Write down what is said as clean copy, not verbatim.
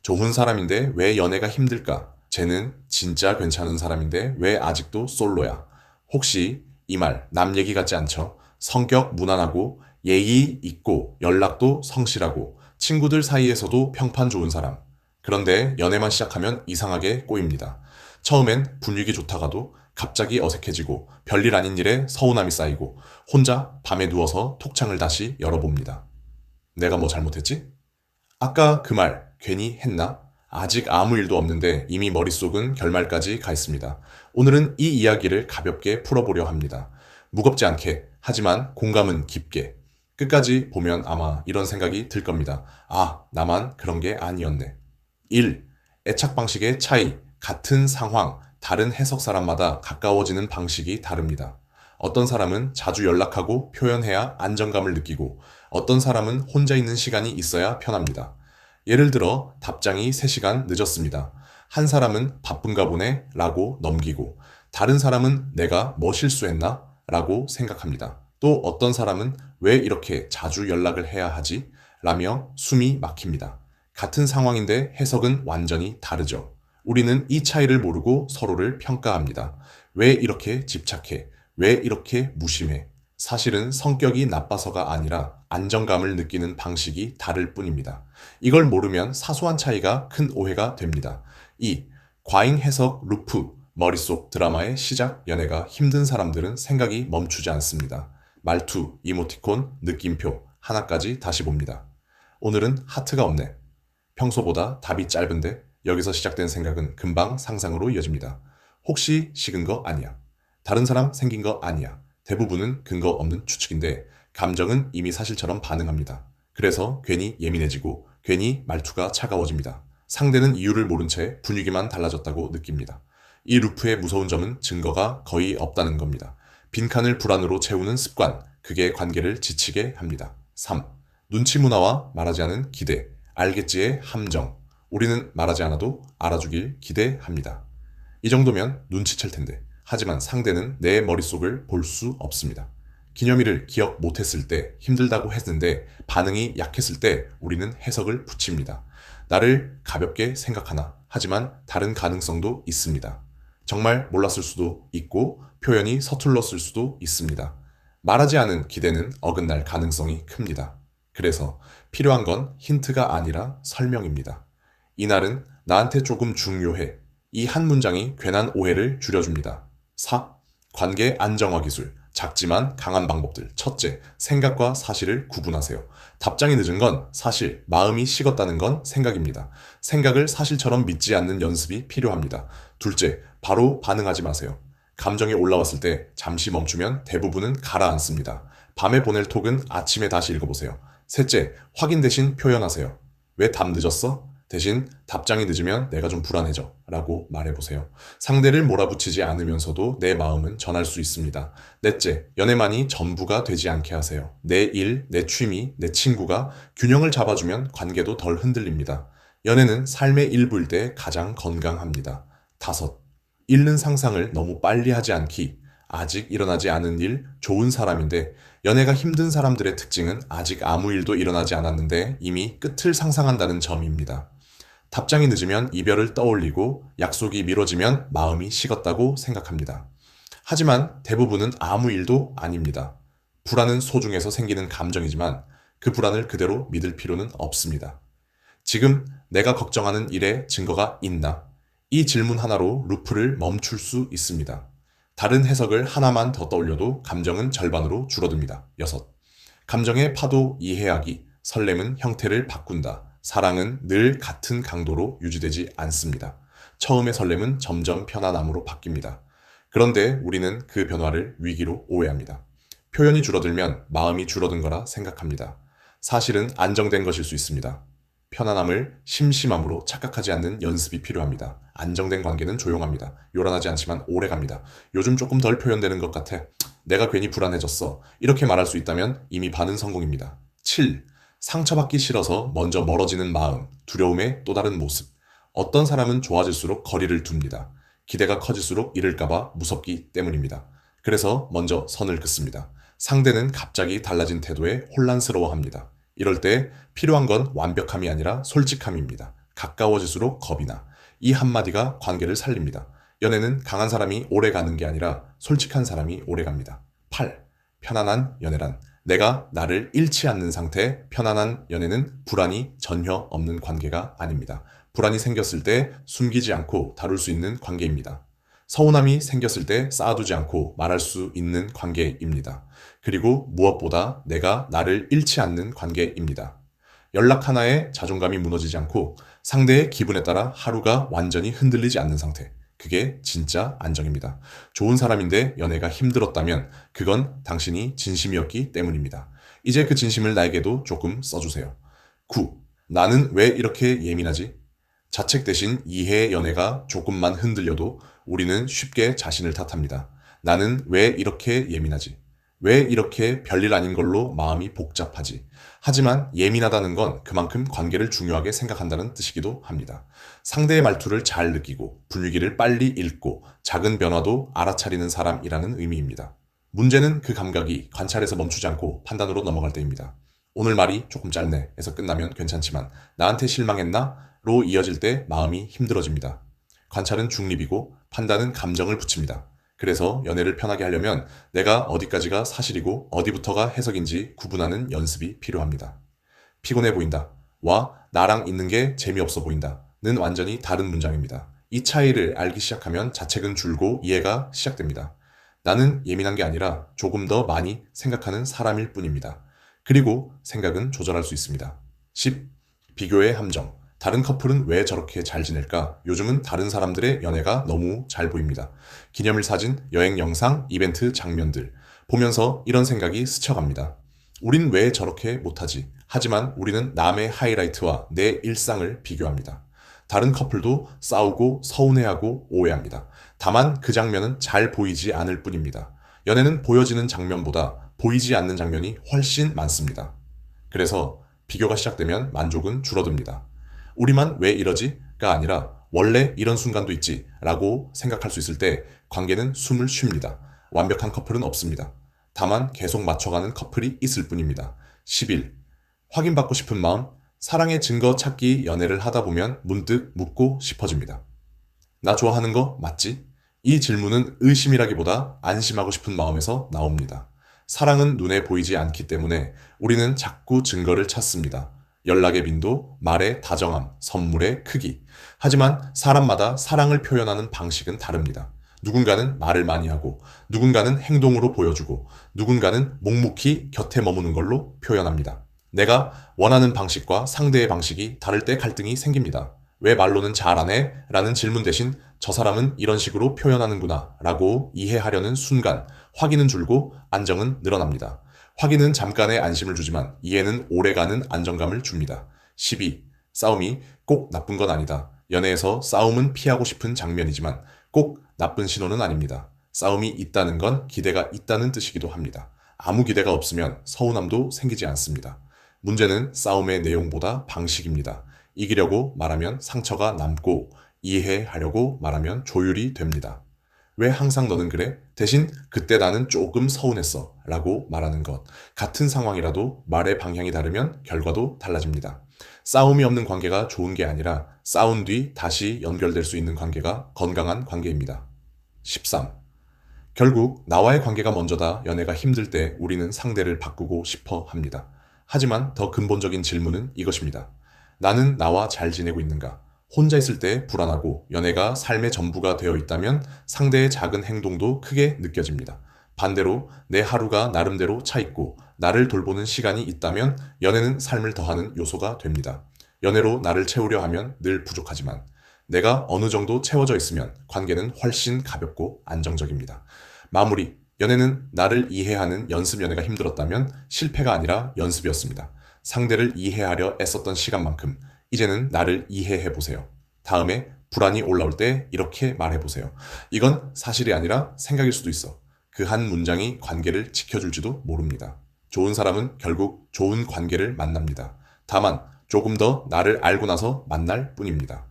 좋은 사람인데 왜 연애가 힘들까? 쟤는 진짜 괜찮은 사람인데 왜 아직도 솔로야? 혹시 이 말 남 얘기 같지 않죠? 성격 무난하고 예의 있고 연락도 성실하고 친구들 사이에서도 평판 좋은 사람. 그런데 연애만 시작하면 이상하게 꼬입니다. 처음엔 분위기 좋다가도 갑자기 어색해지고 별일 아닌 일에 서운함이 쌓이고 혼자 밤에 누워서 톡창을 다시 열어봅니다. 내가 뭐 잘못했지? 아까 그 말 괜히 했나? 아직 아무 일도 없는데 이미 머릿속은 결말까지 가 있습니다. 오늘은 이 이야기를 가볍게 풀어보려 합니다. 무겁지 않게, 하지만 공감은 깊게. 끝까지 보면 아마 이런 생각이 들 겁니다. 아, 나만 그런 게 아니었네. 1. 애착 방식의 차이. 같은 상황, 다른 해석 사람마다 가까워지는 방식이 다릅니다. 어떤 사람은 자주 연락하고 표현해야 안정감을 느끼고 어떤 사람은 혼자 있는 시간이 있어야 편합니다. 예를 들어 답장이 3시간 늦었습니다. 한 사람은 바쁜가 보네 라고 넘기고 다른 사람은 내가 뭐 실수했나 라고 생각합니다. 또 어떤 사람은 왜 이렇게 자주 연락을 해야 하지? 라며 숨이 막힙니다. 같은 상황인데 해석은 완전히 다르죠. 우리는 이 차이를 모르고 서로를 평가합니다. 왜 이렇게 집착해? 왜 이렇게 무심해? 사실은 성격이 나빠서가 아니라 안정감을 느끼는 방식이 다를 뿐입니다. 이걸 모르면 사소한 차이가 큰 오해가 됩니다. 2. 과잉 해석 루프. 머릿속 드라마의 시작, 연애가 힘든 사람들은 생각이 멈추지 않습니다. 말투, 이모티콘, 느낌표, 하나까지 다시 봅니다. 오늘은 하트가 없네. 평소보다 답이 짧은데 여기서 시작된 생각은 금방 상상으로 이어집니다. 혹시 식은 거 아니야? 다른 사람 생긴 거 아니야? 대부분은 근거 없는 추측인데 감정은 이미 사실처럼 반응합니다. 그래서 괜히 예민해지고 괜히 말투가 차가워집니다. 상대는 이유를 모른 채 분위기만 달라졌다고 느낍니다. 이 루프의 무서운 점은 증거가 거의 없다는 겁니다. 빈칸을 불안으로 채우는 습관, 그게 관계를 지치게 합니다. 3. 눈치 문화와 말하지 않은 기대, 알겠지의 함정. 우리는 말하지 않아도 알아주길 기대합니다. 이 정도면 눈치챌 텐데. 하지만 상대는 내 머릿속을 볼 수 없습니다. 기념일을 기억 못했을 때, 힘들다고 했는데 반응이 약했을 때 우리는 해석을 붙입니다. 나를 가볍게 생각하나, 하지만 다른 가능성도 있습니다. 정말 몰랐을 수도 있고 표현이 서툴렀을 수도 있습니다. 말하지 않은 기대는 어긋날 가능성이 큽니다. 그래서 필요한 건 힌트가 아니라 설명입니다. 이날은 나한테 조금 중요해. 이 한 문장이 괜한 오해를 줄여줍니다. 4. 관계 안정화 기술. 작지만 강한 방법들. 첫째, 생각과 사실을 구분하세요. 답장이 늦은 건 사실, 마음이 식었다는 건 생각입니다. 생각을 사실처럼 믿지 않는 연습이 필요합니다. 둘째, 바로 반응하지 마세요. 감정이 올라왔을 때 잠시 멈추면 대부분은 가라앉습니다. 밤에 보낼 톡은 아침에 다시 읽어보세요. 셋째, 확인 대신 표현하세요. 왜 답 늦었어? 대신 답장이 늦으면 내가 좀 불안해져 라고 말해보세요. 상대를 몰아붙이지 않으면서도 내 마음은 전할 수 있습니다. 넷째, 연애만이 전부가 되지 않게 하세요. 내 일, 내 취미, 내 친구가 균형을 잡아주면 관계도 덜 흔들립니다. 연애는 삶의 일부일 때 가장 건강합니다. 5. 잃는 상상을 너무 빨리 하지 않기. 아직 일어나지 않은 일, 좋은 사람인데 연애가 힘든 사람들의 특징은 아직 아무 일도 일어나지 않았는데 이미 끝을 상상한다는 점입니다. 답장이 늦으면 이별을 떠올리고 약속이 미뤄지면 마음이 식었다고 생각합니다. 하지만 대부분은 아무 일도 아닙니다. 불안은 소중해서 생기는 감정이지만 그 불안을 그대로 믿을 필요는 없습니다. 지금 내가 걱정하는 일에 증거가 있나? 이 질문 하나로 루프를 멈출 수 있습니다. 다른 해석을 하나만 더 떠올려도 감정은 절반으로 줄어듭니다. 6. 감정의 파도 이해하기. 설렘은 형태를 바꾼다. 사랑은 늘 같은 강도로 유지되지 않습니다. 처음의 설렘은 점점 편안함으로 바뀝니다. 그런데 우리는 그 변화를 위기로 오해합니다. 표현이 줄어들면 마음이 줄어든 거라 생각합니다. 사실은 안정된 것일 수 있습니다. 편안함을 심심함으로 착각하지 않는 연습이 필요합니다. 안정된 관계는 조용합니다. 요란하지 않지만 오래갑니다. 요즘 조금 덜 표현되는 것 같아. 내가 괜히 불안해졌어. 이렇게 말할 수 있다면 이미 반은 성공입니다. 7. 상처받기 싫어서 먼저 멀어지는 마음, 두려움의 또 다른 모습. 어떤 사람은 좋아질수록 거리를 둡니다. 기대가 커질수록 잃을까봐 무섭기 때문입니다. 그래서 먼저 선을 긋습니다. 상대는 갑자기 달라진 태도에 혼란스러워합니다. 이럴 때 필요한 건 완벽함이 아니라 솔직함입니다. 가까워질수록 겁이 나. 이 한마디가 관계를 살립니다. 연애는 강한 사람이 오래 가는 게 아니라 솔직한 사람이 오래 갑니다. 8. 편안한 연애란. 내가 나를 잃지 않는 상태. 편안한 연애는 불안이 전혀 없는 관계가 아닙니다. 불안이 생겼을 때 숨기지 않고 다룰 수 있는 관계입니다. 서운함이 생겼을 때 쌓아두지 않고 말할 수 있는 관계입니다. 그리고 무엇보다 내가 나를 잃지 않는 관계입니다. 연락 하나에 자존감이 무너지지 않고 상대의 기분에 따라 하루가 완전히 흔들리지 않는 상태. 그게 진짜 안정입니다. 좋은 사람인데 연애가 힘들었다면 그건 당신이 진심이었기 때문입니다. 이제 그 진심을 나에게도 조금 써주세요. 9. 나는 왜 이렇게 예민하지? 자책 대신 이해의 연애가 조금만 흔들려도 우리는 쉽게 자신을 탓합니다. 나는 왜 이렇게 예민하지? 왜 이렇게 별일 아닌 걸로 마음이 복잡하지? 하지만 예민하다는 건 그만큼 관계를 중요하게 생각한다는 뜻이기도 합니다. 상대의 말투를 잘 느끼고 분위기를 빨리 읽고 작은 변화도 알아차리는 사람이라는 의미입니다. 문제는 그 감각이 관찰에서 멈추지 않고 판단으로 넘어갈 때입니다. 오늘 말이 조금 짧네 에서 끝나면 괜찮지만 나한테 실망했나? 로 이어질 때 마음이 힘들어집니다. 관찰은 중립이고 판단은 감정을 붙입니다. 그래서 연애를 편하게 하려면 내가 어디까지가 사실이고 어디부터가 해석인지 구분하는 연습이 필요합니다. 피곤해 보인다. 와, 나랑 있는 게 재미없어 보인다. 는 완전히 다른 문장입니다. 이 차이를 알기 시작하면 자책은 줄고 이해가 시작됩니다. 나는 예민한 게 아니라 조금 더 많이 생각하는 사람일 뿐입니다. 그리고 생각은 조절할 수 있습니다. 10. 비교의 함정. 다른 커플은 왜 저렇게 잘 지낼까? 요즘은 다른 사람들의 연애가 너무 잘 보입니다. 기념일 사진, 여행 영상, 이벤트 장면들. 보면서 이런 생각이 스쳐갑니다. 우린 왜 저렇게 못하지? 하지만 우리는 남의 하이라이트와 내 일상을 비교합니다. 다른 커플도 싸우고 서운해하고 오해합니다. 다만 그 장면은 잘 보이지 않을 뿐입니다. 연애는 보여지는 장면보다 보이지 않는 장면이 훨씬 많습니다. 그래서 비교가 시작되면 만족은 줄어듭니다. 우리만 왜 이러지?가 아니라 원래 이런 순간도 있지 라고 생각할 수 있을 때 관계는 숨을 쉽니다. 완벽한 커플은 없습니다. 다만 계속 맞춰가는 커플이 있을 뿐입니다. 11. 확인받고 싶은 마음. 사랑의 증거 찾기 연애를 하다 보면 문득 묻고 싶어집니다. 나 좋아하는 거 맞지? 이 질문은 의심이라기보다 안심하고 싶은 마음에서 나옵니다. 사랑은 눈에 보이지 않기 때문에 우리는 자꾸 증거를 찾습니다. 연락의 빈도, 말의 다정함, 선물의 크기. 하지만 사람마다 사랑을 표현하는 방식은 다릅니다. 누군가는 말을 많이 하고, 누군가는 행동으로 보여주고, 누군가는 묵묵히 곁에 머무는 걸로 표현합니다. 내가 원하는 방식과 상대의 방식이 다를 때 갈등이 생깁니다. 왜 말로는 잘 안 해? 라는 질문 대신 저 사람은 이런 식으로 표현하는구나 라고 이해하려는 순간 확인은 줄고 안정은 늘어납니다. 확인은 잠깐의 안심을 주지만 이해는 오래가는 안정감을 줍니다. 12. 싸움이 꼭 나쁜 건 아니다. 연애에서 싸움은 피하고 싶은 장면이지만 꼭 나쁜 신호는 아닙니다. 싸움이 있다는 건 기대가 있다는 뜻이기도 합니다. 아무 기대가 없으면 서운함도 생기지 않습니다. 문제는 싸움의 내용보다 방식입니다. 이기려고 말하면 상처가 남고 이해하려고 말하면 조율이 됩니다. 왜 항상 너는 그래? 대신 그때 나는 조금 서운했어 라고 말하는 것. 같은 상황이라도 말의 방향이 다르면 결과도 달라집니다. 싸움이 없는 관계가 좋은 게 아니라 싸운 뒤 다시 연결될 수 있는 관계가 건강한 관계입니다. 13. 결국 나와의 관계가 먼저다. 연애가 힘들 때 우리는 상대를 바꾸고 싶어 합니다. 하지만 더 근본적인 질문은 이것입니다. 나는 나와 잘 지내고 있는가? 혼자 있을 때 불안하고 연애가 삶의 전부가 되어 있다면 상대의 작은 행동도 크게 느껴집니다. 반대로 내 하루가 나름대로 차 있고 나를 돌보는 시간이 있다면 연애는 삶을 더하는 요소가 됩니다. 연애로 나를 채우려 하면 늘 부족하지만 내가 어느 정도 채워져 있으면 관계는 훨씬 가볍고 안정적입니다. 마무리. 연애는 나를 이해하는 연습 연애가 힘들었다면 실패가 아니라 연습이었습니다. 상대를 이해하려 애썼던 시간만큼 이제는 나를 이해해보세요. 다음에 불안이 올라올 때 이렇게 말해보세요. 이건 사실이 아니라 생각일 수도 있어. 그 한 문장이 관계를 지켜줄지도 모릅니다. 좋은 사람은 결국 좋은 관계를 만납니다. 다만 조금 더 나를 알고 나서 만날 뿐입니다.